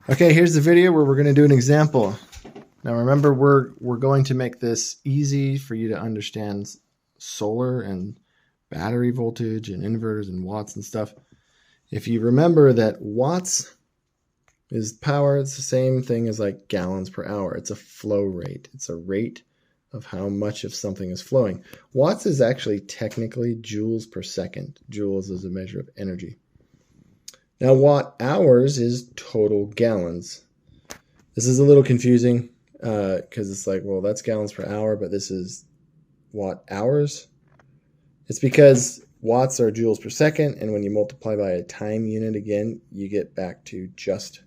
Okay, here's the video where we're going to do an example. Now remember, we're going to make this easy for you to understand solar and battery voltage and inverters and watts and stuff. If you remember that watts is power, it's the same thing as like gallons per hour. It's a flow rate. It's a rate of how much of something is flowing. Watts is actually technically joules per second. Joules is a measure of energy. Now watt hours is total gallons. This is a little confusing because it's like, well, that's gallons per hour, but this is watt hours. It's because watts are joules per second, and when you multiply by a time unit again, you get back to just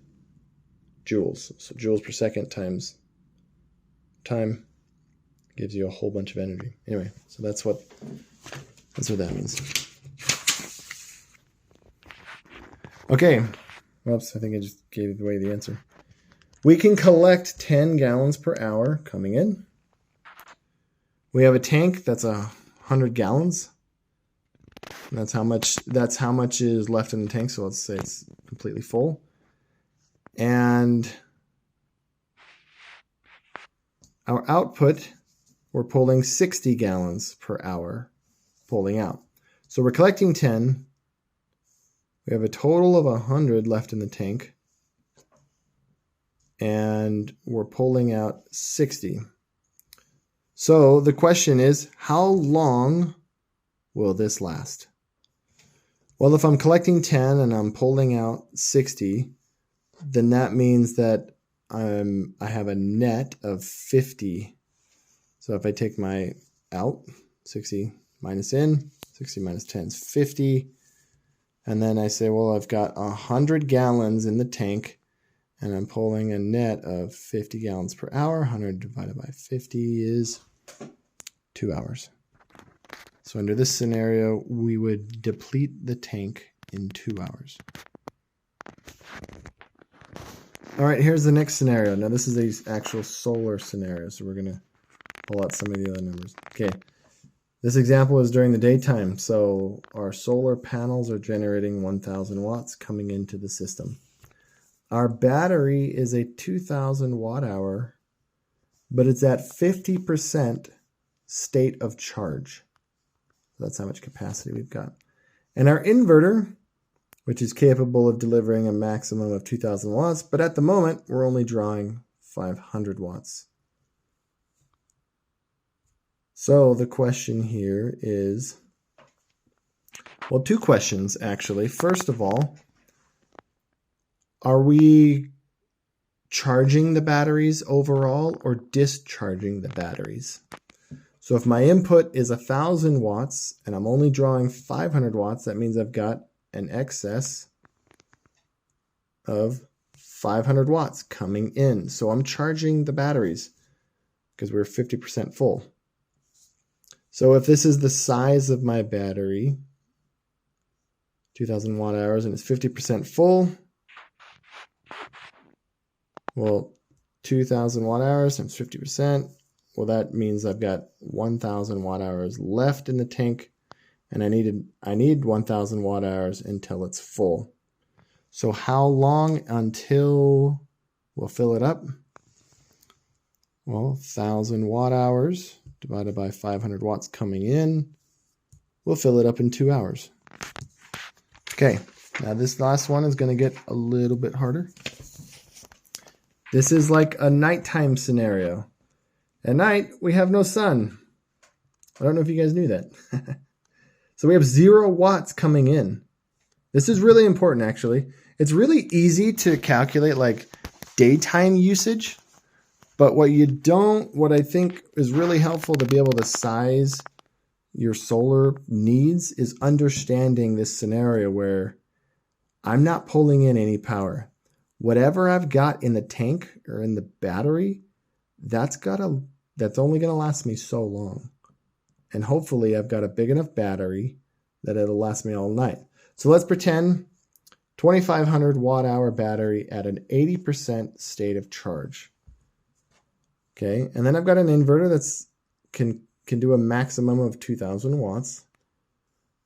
joules. So joules per second times time gives you a whole bunch of energy. Anyway, so that's what that means. Okay, oops, I think I just gave away the answer. We can collect 10 gallons per hour coming in. We have a tank that's 100 gallons. And that's how much is left in the tank, so let's say it's completely full. And our output, we're pulling 60 gallons per hour pulling out. So we're collecting 10. We have a total of 100 left in the tank, and we're pulling out 60. So the question is, how long will this last? Well, if I'm collecting 10 and I'm pulling out 60, then that means that I have a net of 50. So if I take my out, 60 minus in, 60 minus 10 is 50. And then I say, well, I've got 100 gallons in the tank, and I'm pulling a net of 50 gallons per hour. 100 divided by 50 is 2 hours. So under this scenario, we would deplete the tank in 2 hours. All right, here's the next scenario. Now this is the actual solar scenario, so we're going to pull out some of the other numbers. Okay. This example is during the daytime, so our solar panels are generating 1,000 watts coming into the system. Our battery is a 2,000 watt hour, but it's at 50% state of charge. That's how much capacity we've got. And our inverter, which is capable of delivering a maximum of 2,000 watts, but at the moment, we're only drawing 500 watts. So the question here is, well, two questions actually. First of all, are we charging the batteries overall or discharging the batteries? So if my input is 1,000 watts and I'm only drawing 500 watts, that means I've got an excess of 500 watts coming in. So I'm charging the batteries because we're 50% full. So if this is the size of my battery, 2,000 watt hours, and it's 50% full, well, 2,000 watt hours times 50%, well, that means I've got 1,000 watt hours left in the tank, and I need 1,000 watt hours until it's full. So how long until we'll fill it up? Well, 1,000 watt hours divided by 500 watts coming in, we'll fill it up in 2 hours. Okay, now this last one is going to get a little bit harder. This is like a nighttime scenario. At night, we have no sun. I don't know if you guys knew that. So we have 0 watts coming in. This is really important, actually. It's really easy to calculate like daytime usage. But what I think is really helpful to be able to size your solar needs is understanding this scenario where I'm not pulling in any power. Whatever I've got in the tank or in the battery, that's only going to last me so long. And hopefully I've got a big enough battery that it'll last me all night. So let's pretend 2,500 watt hour battery at an 80% state of charge. Okay, and then I've got an inverter that's can do a maximum of 2,000 watts.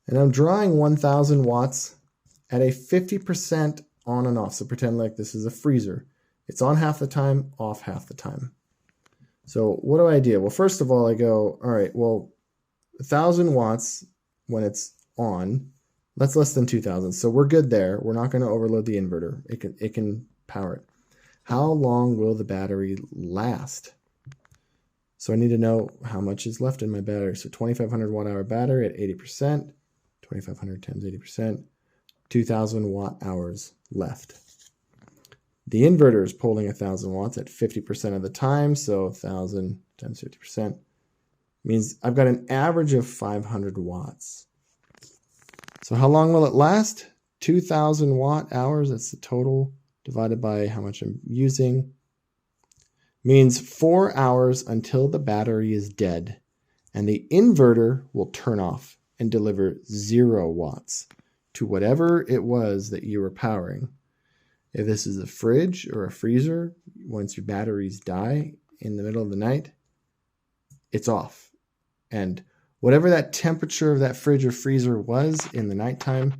And I'm drawing 1,000 watts at a 50% on and off. So pretend like this is a freezer. It's on half the time, off half the time. So what do I do? Well, first of all, I go, all right, well, 1,000 watts when it's on, that's less than 2,000. So we're good there. We're not going to overload the inverter. It can power it. How long will the battery last? So I need to know how much is left in my battery. So 2,500 watt hour battery at 80%, 2,500 times 80%, 2,000 watt hours left. The inverter is pulling 1,000 watts at 50% of the time. So 1,000 times 50% means I've got an average of 500 watts. So how long will it last? 2,000 watt hours. That's the total divided by how much I'm using. Means 4 hours until the battery is dead. And the inverter will turn off and deliver 0 watts to whatever it was that you were powering. If this is a fridge or a freezer, once your batteries die in the middle of the night, it's off. And whatever that temperature of that fridge or freezer was in the nighttime,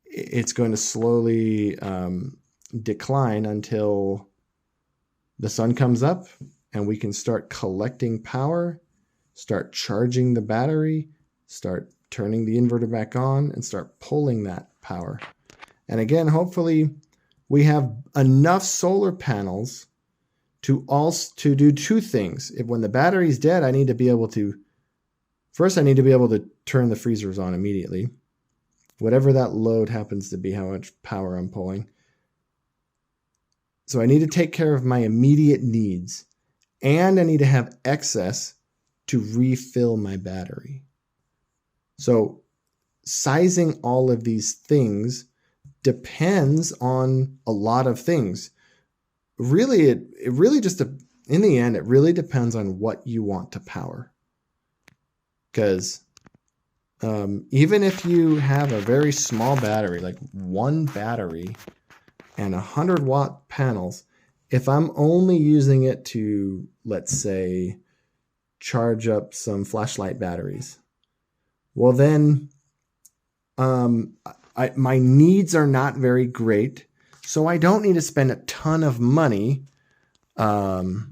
it's going to slowly decline until the sun comes up and we can start collecting power, start charging the battery, start turning the inverter back on, and start pulling that power. And again, hopefully we have enough solar panels to do two things. When the battery's dead, I need to be able to turn the freezers on immediately. Whatever that load happens to be, how much power I'm pulling. So I need to take care of my immediate needs, and I need to have excess to refill my battery. So sizing all of these things depends on a lot of things. Really, in the end, it really depends on what you want to power. Because even if you have a very small battery, like one battery and 100 watt panels, if I'm only using it to, let's say, charge up some flashlight batteries, well then my needs are not very great, so I don't need to spend a ton of money buying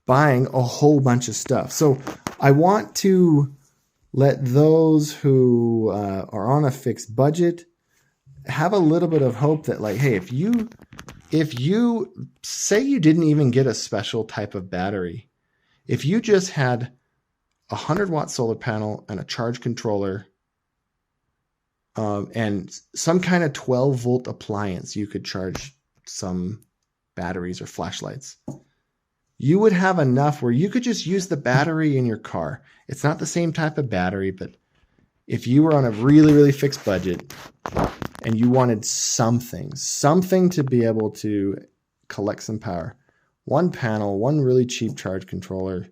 a whole bunch of stuff. So I want to let those who are on a fixed budget have a little bit of hope that, like, hey, if you say you didn't even get a special type of battery, if you just had a 100 watt solar panel and a charge controller and some kind of 12 volt appliance, you could charge some batteries or flashlights. You would have enough where you could just use the battery in your car. It's not the same type of battery, but if you were on a really, really fixed budget and you wanted something to be able to collect some power, one panel, one really cheap charge controller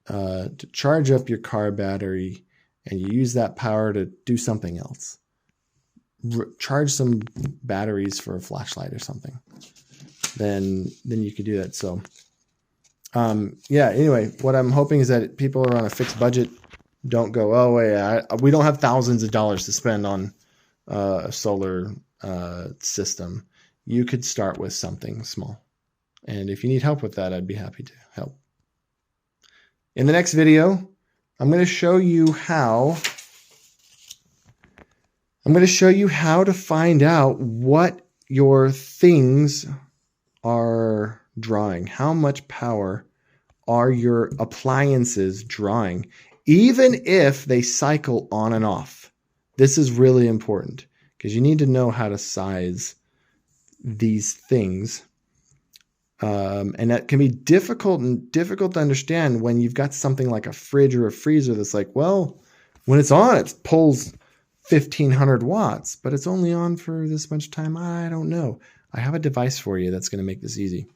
to charge up your car battery, and you use that power to do something else. Charge some batteries for a flashlight or something. Then you could do that. So anyway, what I'm hoping is that people who are on a fixed budget don't go, oh, wait, we don't have thousands of dollars to spend on a solar system. You could start with something small. And if you need help with that, I'd be happy to help. In the next video, I'm going to show you how to find out what your things are drawing. How much power are your appliances drawing, even if they cycle on and off? This is really important because you need to know how to size these things. And that can be difficult to understand when you've got something like a fridge or a freezer that's like, well, when it's on, it pulls 1,500 watts, but it's only on for this much time. I don't know. I have a device for you that's going to make this easy.